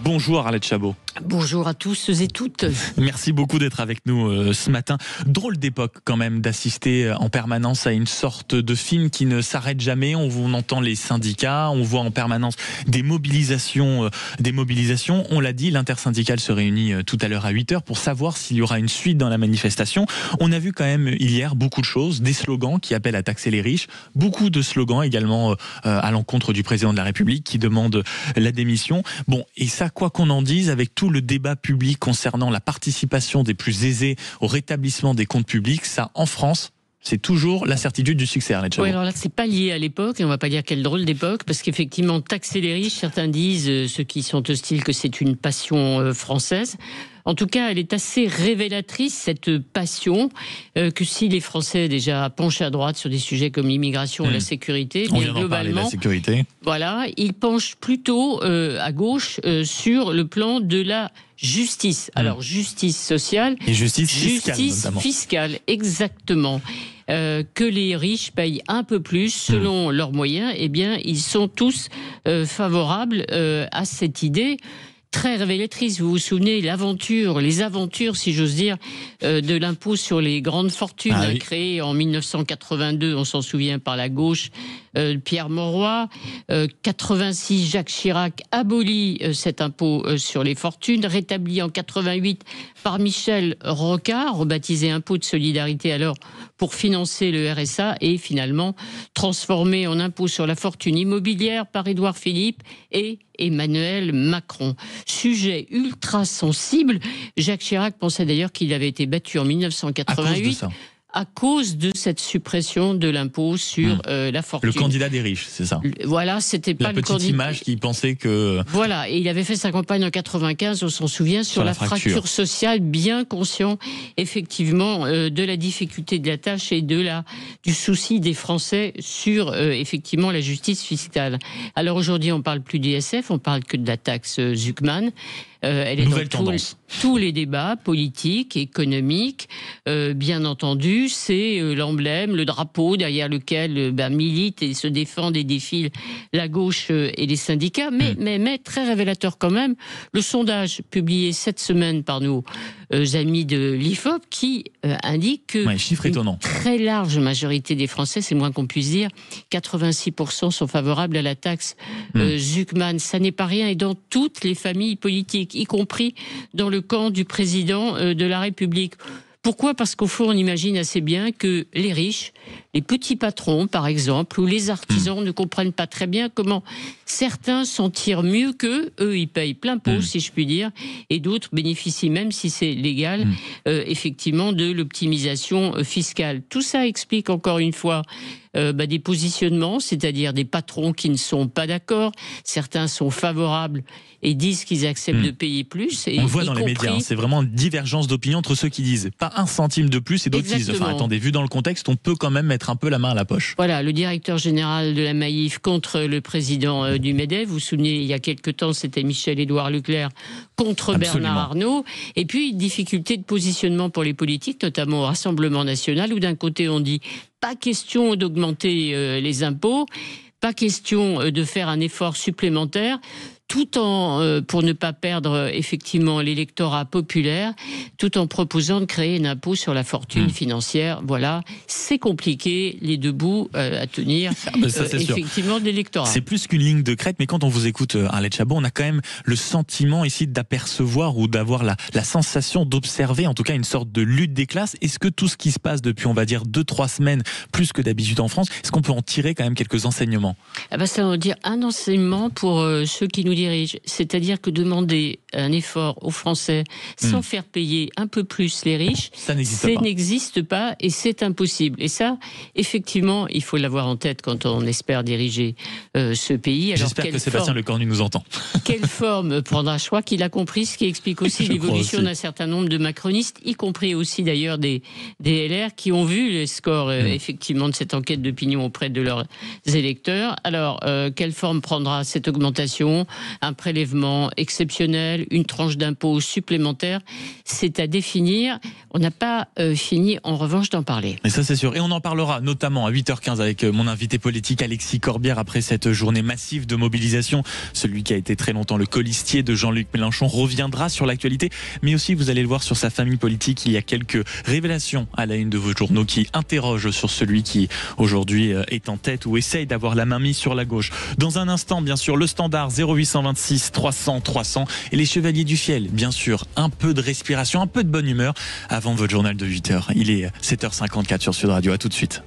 Bonjour Arlette Chabot. Bonjour à tous et toutes. Merci beaucoup d'être avec nous ce matin. Drôle d'époque quand même d'assister en permanence à une sorte de film qui ne s'arrête jamais. On entend les syndicats, on voit en permanence des mobilisations. On l'a dit, l'intersyndicale se réunit tout à l'heure à 8h pour savoir s'il y aura une suite dans la manifestation. On a vu quand même hier beaucoup de choses, des slogans qui appellent à taxer les riches, beaucoup de slogans également à l'encontre du président de la République qui demande la démission. Bon, et ça, quoi qu'on en dise, avec tout le débat public concernant la participation des plus aisés au rétablissement des comptes publics, ça, en France, c'est toujours la certitude du succès, Arlette Chabot. Oui, alors là, c'est pas lié à l'époque, et on va pas dire quelle drôle d'époque, parce qu'effectivement, taxer les riches, certains disent, ceux qui sont hostiles, que c'est une passion française. En tout cas, elle est assez révélatrice, cette passion, que si les Français déjà penchent à droite sur des sujets comme l'immigration ou la sécurité, on bien vient d'en parler, globalement, la sécurité. Voilà, ils penchent plutôt à gauche sur le plan de la justice. Alors, justice sociale et justice fiscale, fiscale, exactement. Que les riches payent un peu plus selon leurs moyens, eh bien, ils sont tous favorables à cette idée. Très révélatrice, vous vous souvenez, les aventures, si j'ose dire, de l'impôt sur les grandes fortunes, créé en 1982, on s'en souvient, par la gauche, Pierre Mauroy. 86, Jacques Chirac abolit cet impôt sur les fortunes, rétabli en 88 par Michel Rocard, rebaptisé impôt de solidarité alors pour financer le RSA, et finalement transformé en impôt sur la fortune immobilière par Édouard Philippe et Emmanuel Macron. Sujet ultra sensible. Jacques Chirac pensait d'ailleurs qu'il avait été battu en 1988 à cause de cette suppression de l'impôt sur la fortune. Le candidat des riches, c'est ça. Voilà, c'était pas la petite image qui pensait que... Voilà, et il avait fait sa campagne en 95, on s'en souvient, sur la fracture sociale, bien conscient, effectivement, de la difficulté de la tâche et du souci des Français sur, effectivement, la justice fiscale. Alors aujourd'hui, on parle plus d'ISF, on parle que de la taxe Zuckman. Elle est dans tous les débats politiques, économiques, bien entendu. C'est l'emblème, le drapeau derrière lequel militent et se défendent et défilent la gauche et les syndicats. Mais très révélateur quand même, le sondage publié cette semaine par nos amis de l'IFOP qui indique que une très large majorité des Français, c'est le moins qu'on puisse dire, 86% sont favorables à la taxe Zuckman. Ça n'est pas rien, et dans toutes les familles politiques, y compris dans le camp du président de la République. Pourquoi ? Parce qu'au fond, on imagine assez bien que les riches, les petits patrons, par exemple, ou les artisans ne comprennent pas très bien comment certains s'en tirent mieux qu'eux. Eux, ils payent plein pot, si je puis dire, et d'autres bénéficient, même si c'est légal, effectivement, de l'optimisation fiscale. Tout ça explique, encore une fois, des positionnements, c'est-à-dire des patrons qui ne sont pas d'accord. Certains sont favorables et disent qu'ils acceptent de payer plus. Et on le voit dans les médias, c'est vraiment une divergence d'opinion entre ceux qui disent pas un centime de plus et d'autres qui disent, attendez, vu dans le contexte, on peut quand même mettre un peu la main à la poche. Voilà, le directeur général de la Maïf contre le président du MEDEF. Vous vous souvenez, il y a quelque temps, c'était Michel-Édouard Leclerc contre Bernard Arnault. Et puis, difficulté de positionnement pour les politiques, notamment au Rassemblement national, où d'un côté on dit pas question d'augmenter les impôts, pas question de faire un effort supplémentaire, tout en, pour ne pas perdre effectivement l'électorat populaire, tout en proposant de créer un impôt sur la fortune financière. Voilà, c'est compliqué, les deux bouts à tenir, effectivement, de l'électorat. C'est plus qu'une ligne de crête, mais quand on vous écoute, Arlette Chabot, on a quand même le sentiment ici d'apercevoir ou d'avoir la sensation d'observer, en tout cas, une sorte de lutte des classes. Est-ce que tout ce qui se passe depuis, on va dire, 2-3 semaines, plus que d'habitude en France, est-ce qu'on peut en tirer quand même quelques enseignements ? Ça veut dire un enseignement pour ceux qui nous dirige. C'est-à-dire que demander un effort aux Français sans faire payer un peu plus les riches, ça n'existe pas et c'est impossible. Et ça, effectivement, il faut l'avoir en tête quand on espère diriger ce pays. Alors, j'espère que Sébastien Lecornu nous entend. Quelle forme prendra ? Je crois qu'il a compris, ce qui explique aussi l'évolution d'un certain nombre de macronistes, y compris aussi d'ailleurs des LR qui ont vu les scores effectivement de cette enquête d'opinion auprès de leurs électeurs. Alors, quelle forme prendra cette augmentation ? un prélèvement exceptionnel, une tranche d'impôt supplémentaire. C'est à définir. On n'a pas fini, en revanche, d'en parler. Mais ça, c'est sûr. Et on en parlera notamment à 8h15 avec mon invité politique Alexis Corbière après cette journée massive de mobilisation. Celui qui a été très longtemps le colistier de Jean-Luc Mélenchon reviendra sur l'actualité, mais aussi, vous allez le voir, sur sa famille politique. Il y a quelques révélations à la une de vos journaux qui interrogent sur celui qui aujourd'hui est en tête ou essaye d'avoir la main mise sur la gauche. Dans un instant, bien sûr, le standard 0826 300 300 et les Chevaliers du Fiel. Bien sûr, un peu de respiration, un peu de bonne humeur avant votre journal de 8h. Il est 7h54 sur Sud Radio. À tout de suite.